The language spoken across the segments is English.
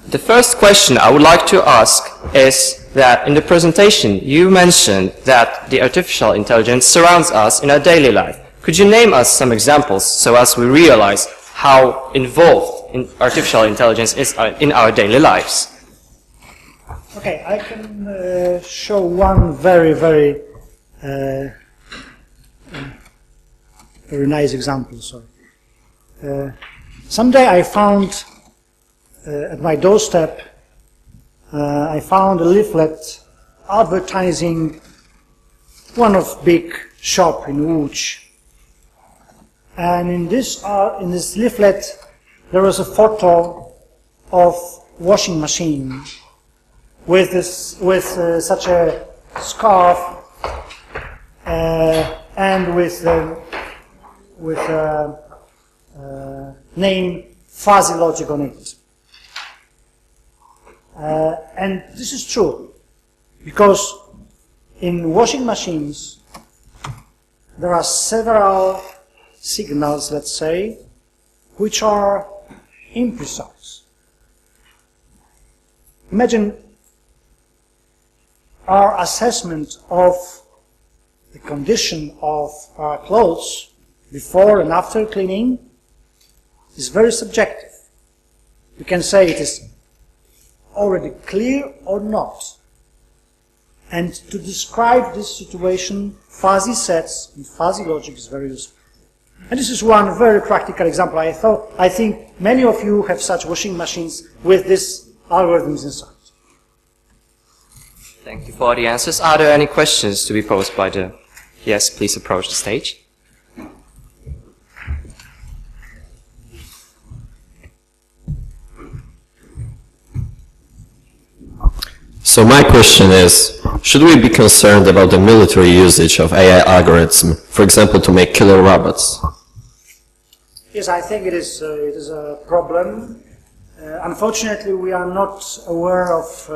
The first question I would like to ask is that in the presentation you mentioned that the artificial intelligence surrounds us in our daily life. Could you name us some examples so as we realize how involved artificial intelligence is in our daily lives? Okay, I can show one very nice example. Sorry. Someday I found at my doorstep, I found a leaflet advertising one of big shop in Łódź. And in this leaflet, there was a photo of washing machine with such a scarf and with name Fuzzy Logic on it. And this is true, because in washing machines there are several signals, let's say, which are imprecise. Imagine our assessment of the condition of our clothes before and after cleaning is very subjective. You can say it is already clear or not. And to describe this situation, fuzzy sets and fuzzy logic is very useful. And this is one very practical example. I think many of you have such washing machines with these algorithms inside. Thank you for the answers. Are there any questions to be posed by the... Yes, please approach the stage. So my question is, should we be concerned about the military usage of AI algorithms, for example, to make killer robots? Yes, I think it is a problem. Unfortunately, we are not aware of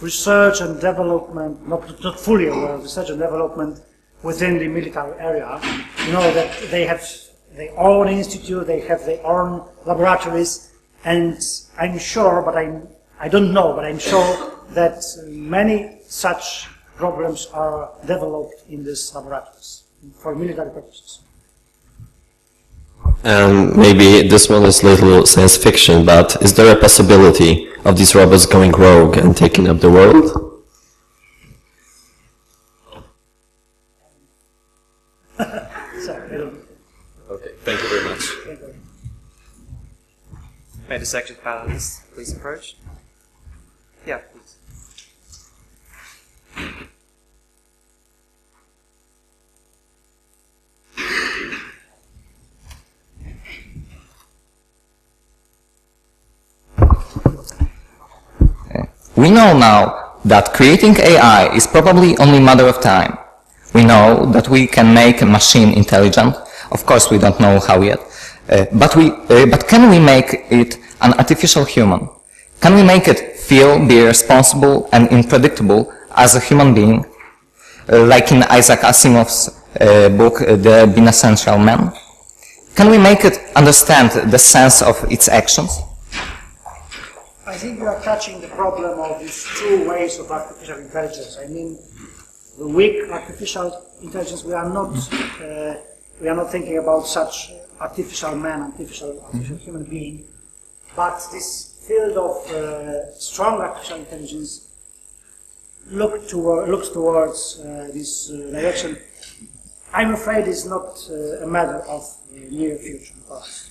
research and development, not fully aware of research and development within the military area. You know that they have their own institute, they have their own laboratories, and I'm sure, but I don't know, but I'm sure that many such problems are developed in these laboratories for military purposes. And maybe this one is little science fiction, but is there a possibility of these robots going rogue and taking up the world? Okay, thank you very much. May the second panelist please approach? Yeah, please. We know now that creating AI is probably only a matter of time. We know that we can make a machine intelligent. Of course, we don't know how yet. But can we make it an artificial human? Can we make it feel, be responsible and unpredictable as a human being, like in Isaac Asimov's book, The Essential Man? Can we make it understand the sense of its actions? I think you are touching the problem of these two ways of artificial intelligence. I mean, the weak artificial intelligence, we are not thinking about such artificial man, artificial human being, but this field of strong artificial intelligence looks towards this direction. I'm afraid it's not a matter of near future for us.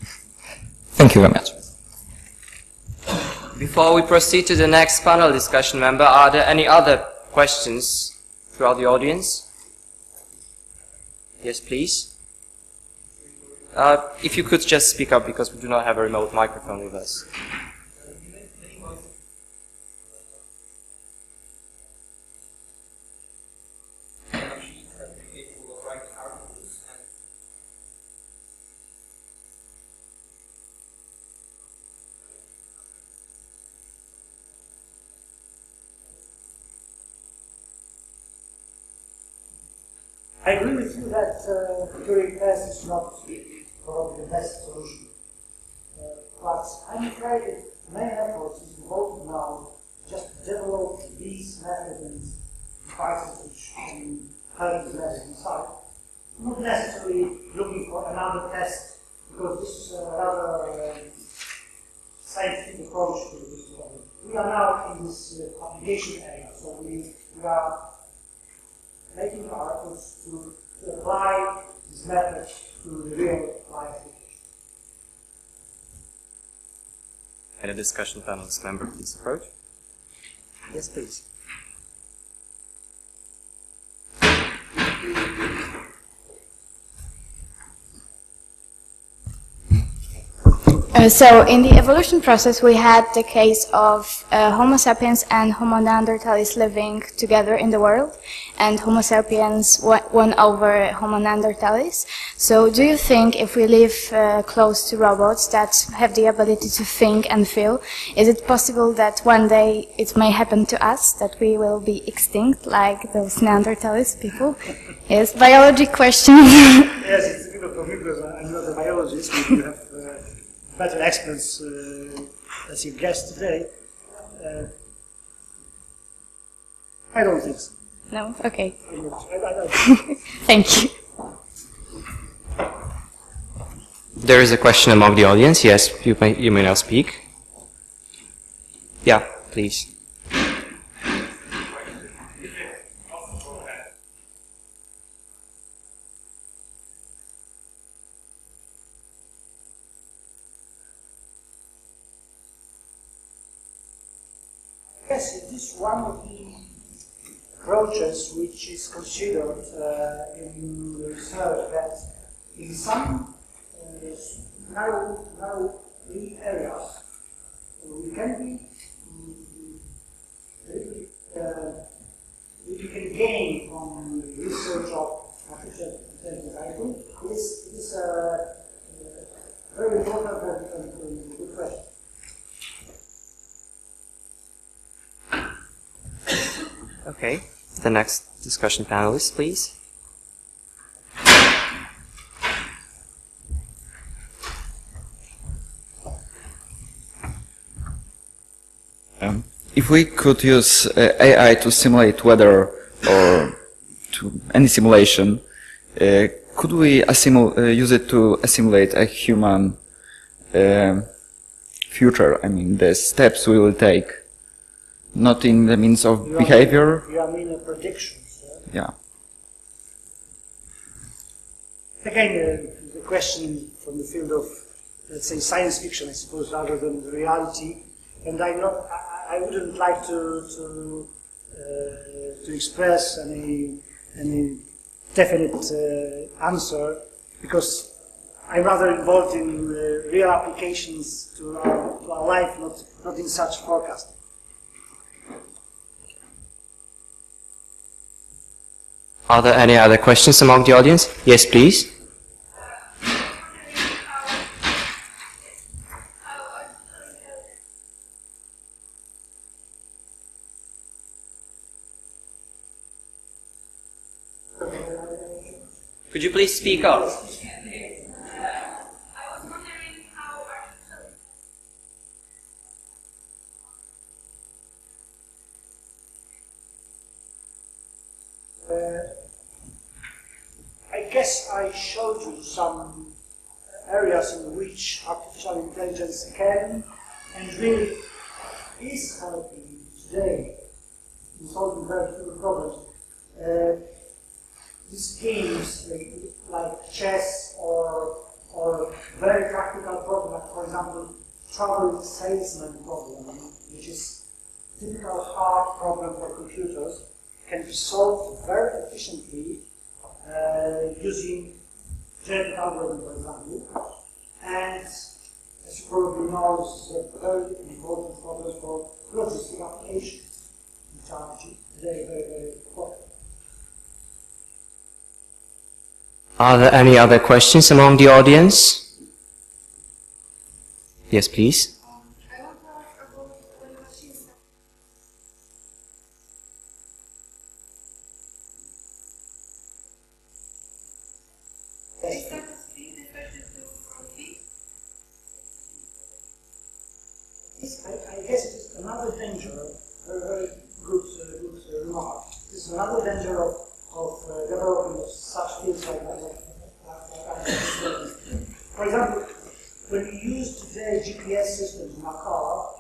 Thank you very much. Before we proceed to the next panel discussion member, are there any other questions throughout the audience? Yes, please. If you could just speak up, because we do not have a remote microphone with us. I agree with you that Turing test is not probably the best solution. But I'm afraid that main effort is devoted now just to develop these methods and devices which can help the method inside. Not necessarily looking for another test, because this is a rather scientific approach to this problem. We are now in this application area, so we are making our efforts to apply this method to the real life application. And a discussion panelist member, please approach. Yes, please. So in the evolution process, we had the case of Homo sapiens and Homo neanderthalis living together in the world, and Homo sapiens won over Homo neanderthalis. So do you think if we live close to robots that have the ability to think and feel, is it possible that one day it may happen to us, that we will be extinct like those neanderthalis people? Yes, biology question. Yes, it's difficult for me because I'm not a biologist. We do have better experts as your guest today. I don't think so. No? Okay. I don't. Thank you. There is a question among the audience. Yes, you may now speak. Yeah, please. Yes, it is one of the approaches which is considered in the research that in some narrow areas we can we can gain from the research of artificial intelligence. I think it is a very important and good question. Okay. The next discussion panelist, please. If we could use AI to simulate weather or to any simulation, could we use it to assimilate a human future? I mean, the steps we will take, not in the means of behavior. You mean a prediction, sir? Yeah. Again, the question from the field of, let's say, science fiction, I suppose, rather than reality. And I wouldn't like to express any definite answer, because I'm rather involved in real applications to our life, not in such forecasting. Are there any other questions among the audience? Yes, please. Could you please speak up? I guess I showed you some areas in which artificial intelligence can and really is helping today in solving very difficult problems. These games like chess or very practical problems, for example, travel salesman problem, which is a typical hard problem for computers, can be solved very efficiently using generative algorithm, for example. And as you probably know, this is a very important problem for logistic applications, which are very, very, very important. Are there any other questions among the audience? Yes, please. I want to ask about when machines I guess it is another danger, very good remark. This is another danger of developing such fields like for example, when we use today GPS systems in our car,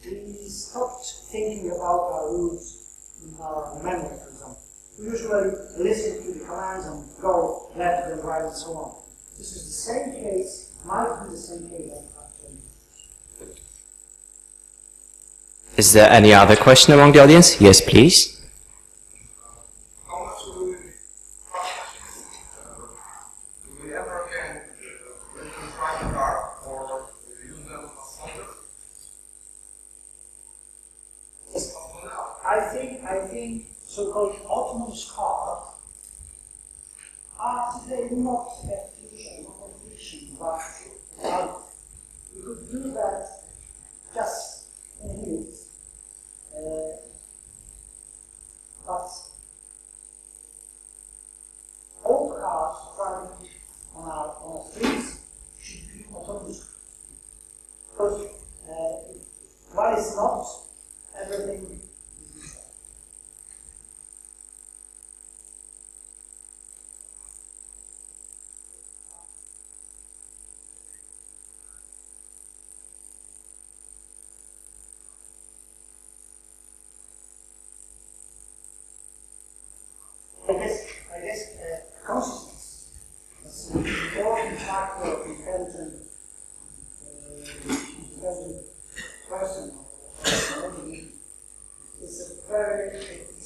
we stopped thinking about our routes in our memory, for example. We usually listen to the commands and go left and right and so on. This is the same case, might be the same case actually. Is there any other question among the audience? Yes, please. How much will we do we ever can drive a car or use them as soldiers? I think so-called autonomous cars are today not efficient, not efficient, but we could do that just in a minute. But all cars driving on our streets should be autonomous. Because what is not, everything is. I guess consciousness is an important factor of intelligent person or being. It's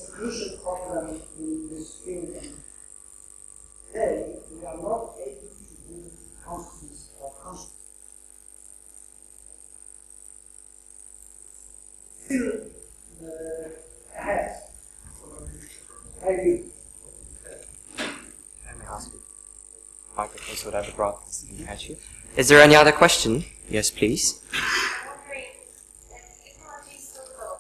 a crucial problem in this field. And today, we are not able to do consciousness or consciousness. Still ahead. Maybe. Microphones would have brought this at you. Is there any other question? Yes, please. I'm wondering, technology is so low.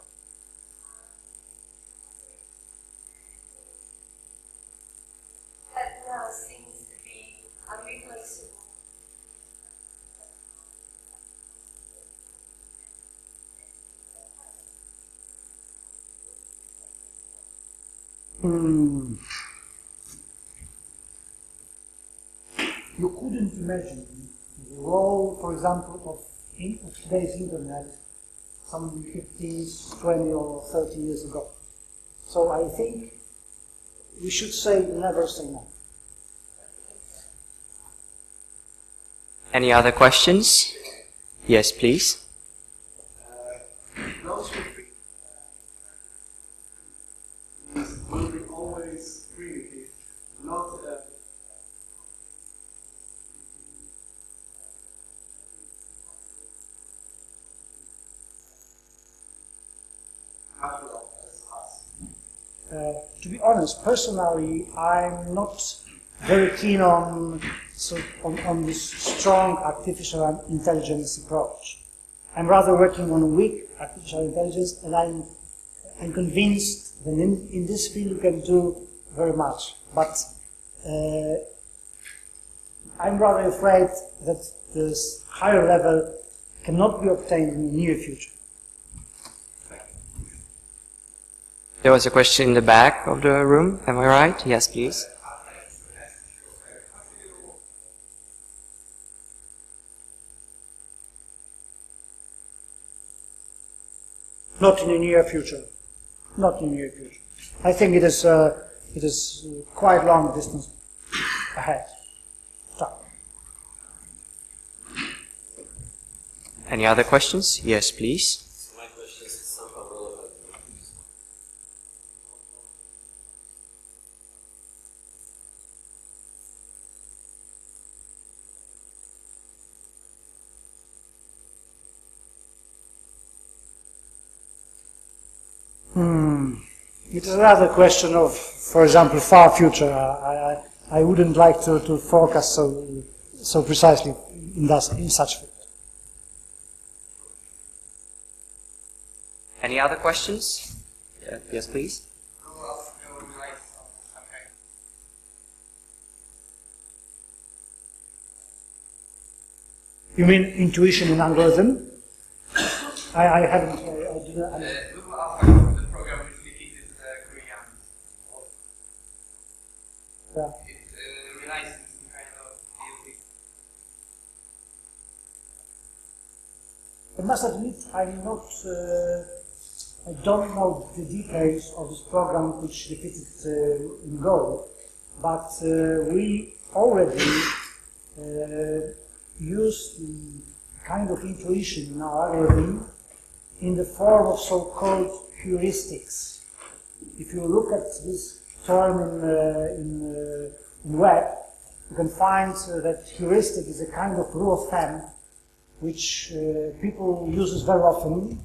That now seems to be unreplaceable. You couldn't imagine the role, for example, of today's internet some 15, 20 or 30 years ago. So I think we should say never say no. Any other questions? Yes, please. Those who think will be always primitive, not natural as us. To be honest, personally, I'm not very keen on this strong artificial intelligence approach. I'm rather working on weak artificial intelligence, and I'm convinced that in this field we can do very much. But I'm rather afraid that this higher level cannot be obtained in the near future. There was a question in the back of the room. Am I right? Yes, please. Not in the near future. Not in the near future. I think it is quite long distance ahead. Stop. Any other questions? Yes, please. My question is somehow relevant. It is another question of, for example, far future. I wouldn't like to forecast so precisely in such field. Any other questions? Yeah. Yes, please. Who else will relate something? You mean intuition in algorithm? I haven't, I didn't. Little aspect of the program which defeated Korean. Yeah. It relies on some kind of PhD. I must admit, I'm not. I don't know the details of this program which defeated in Go, but we already use the kind of intuition in our algorithm in the form of so-called heuristics. If you look at this term in web, you can find that heuristic is a kind of rule of thumb which people uses very often,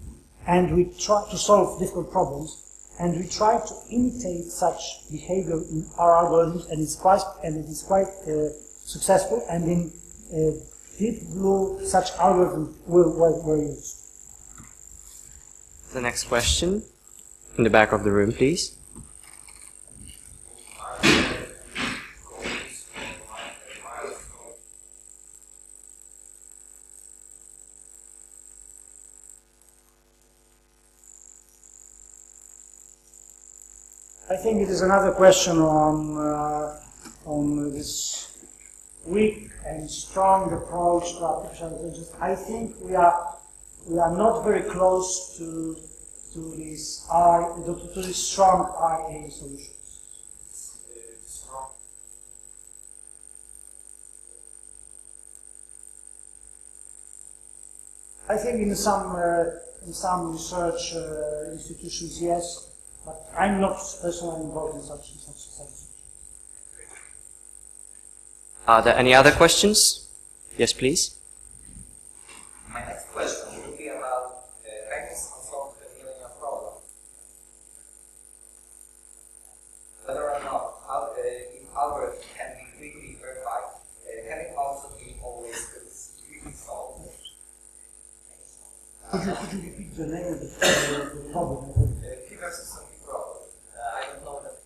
and we try to solve difficult problems, and we try to imitate such behavior in our algorithms, and it is quite successful. And in Deep Blue, such algorithms were used. The next question, in the back of the room, please. I think it is another question on this weak and strong approach to artificial intelligence. I think we are not very close to this strong RA solutions. I think in some research institutions, yes, but I'm not personally involved in such. Are there any other questions? Yes, please. My next question will be about practice on solving the millennial problem. Whether or not if algorithm can be quickly verified, can it also be always quickly solved? Could you repeat the name of the problem? Kucharski problem. I don't know that.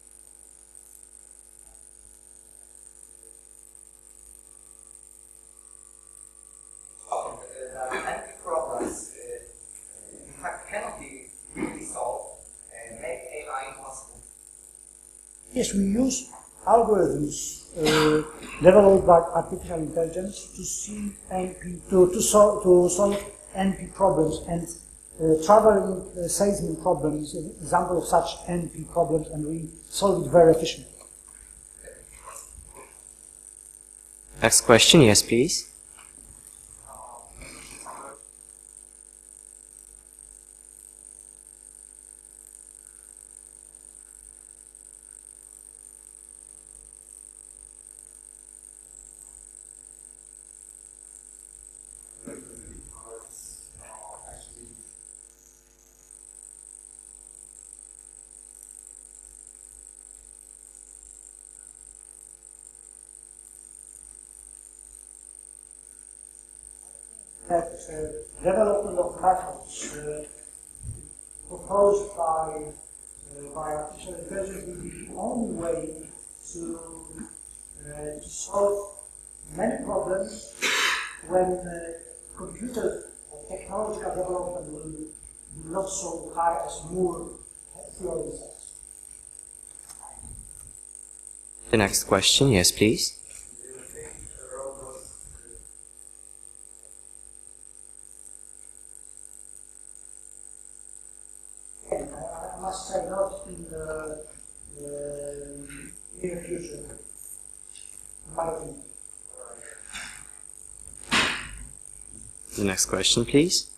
NP problems, in fact, cannot be quickly solved and make AI impossible. Yes, we use algorithms developed by artificial intelligence to see NP to solve NP problems, and traveling salesman problems is an example of such NP problems, and we solve it very efficiently. Next question, yes, please. That development of methods proposed by artificial intelligence will be the only way to solve many problems when computer technological development will be not so high as Moore theory says. The next question, yes, please. I must say not in the near future, in my opinion. The next question, please.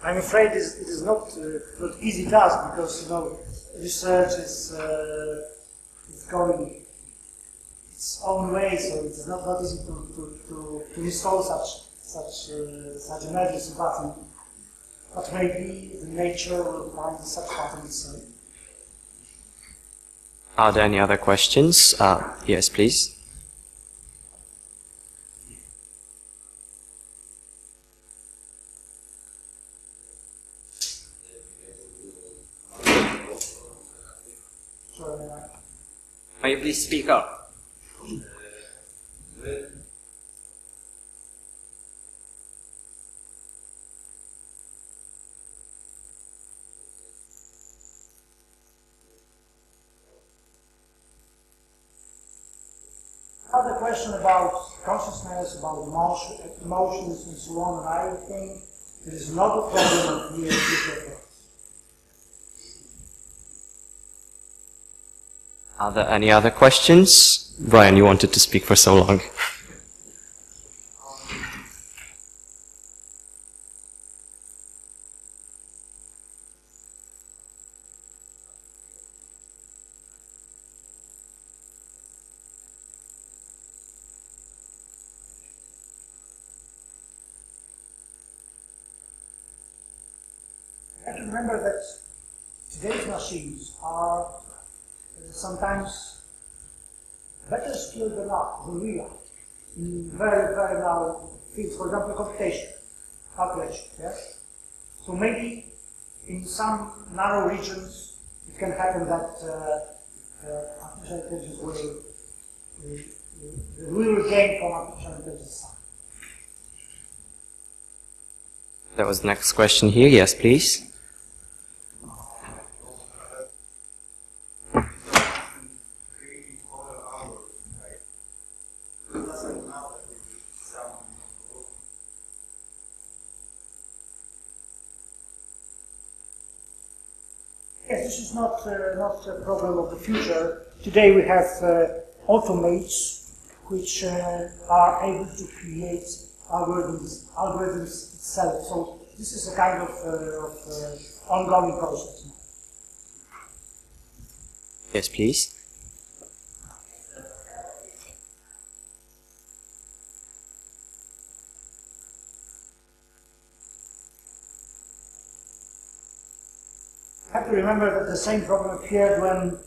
I'm afraid it is not easy task, because research is going its own way, so it is not easy to install such emergency button. But maybe the nature will find such button itself. Are there any other questions? Yes, please. May you please speak up? Another question about consciousness, about emotions and so on, and I think it is not a problem of mere future. Are there any other questions? Brian, you wanted to speak for so long. Remember that today's machines are sometimes better skilled than we are in very, very narrow fields. For example, computation, calculation. Yes. So maybe in some narrow regions it can happen that artificial intelligence will gain from artificial intelligence. There was the next question here. Yes, please. Yes, this is not a problem of the future. Today we have automates which are able to create algorithms itself. So this is a kind of ongoing process. Yes, please. You have to remember that the same problem appeared when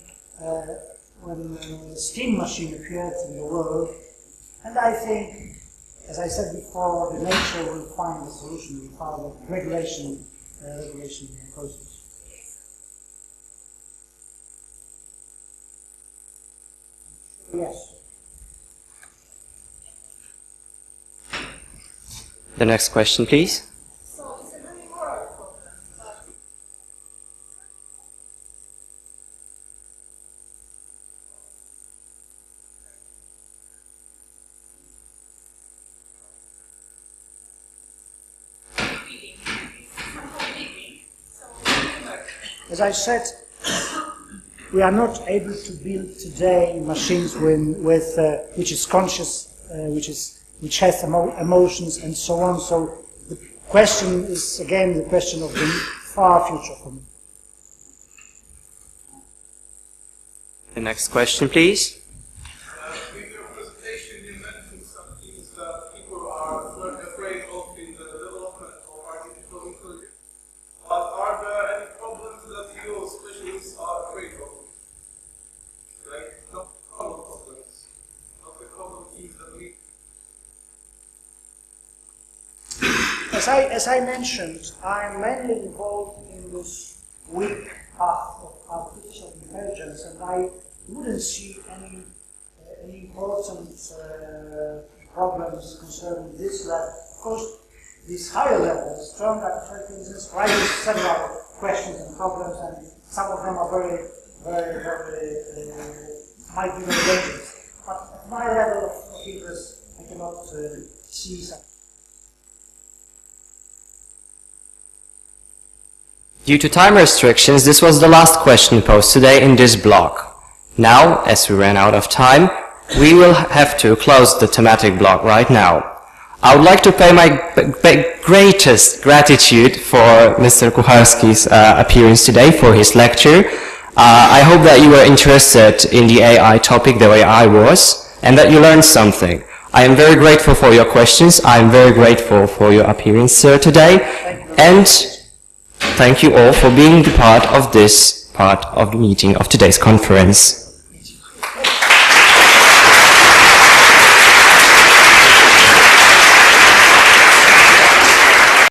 steam machine appeared in the world, and I think, as I said before, the nature will find a solution. Will find a regulation process. Yes. The next question, please. As I said, we are not able to build today machines which is conscious, which has emotions and so on. So the question is again the question of the far future for me. The next question, please. In your presentation, you mentioned some things that people are afraid of in the development of artificial intelligence. But are there any problems that you specialists are afraid of? Like, not common problems, not the common things that we... As I mentioned, I'm mainly involved in this weak path of artificial intelligence, and I wouldn't see any important problems concerning this level. Of course, this higher level, strong artificial intelligence, raises several questions and problems, and some of them are very might be very dangerous. But at my level of interest, I cannot see some. Due to time restrictions, this was the last question posed today in this block. Now, as we ran out of time, we will have to close the thematic block right now. I would like to pay my greatest gratitude for Mr. Kucharski's appearance today, for his lecture. I hope that you were interested in the AI topic the way I was, and that you learned something. I am very grateful for your questions. I am very grateful for your appearance today. And thank you all for being part of this part of the meeting of today's conference.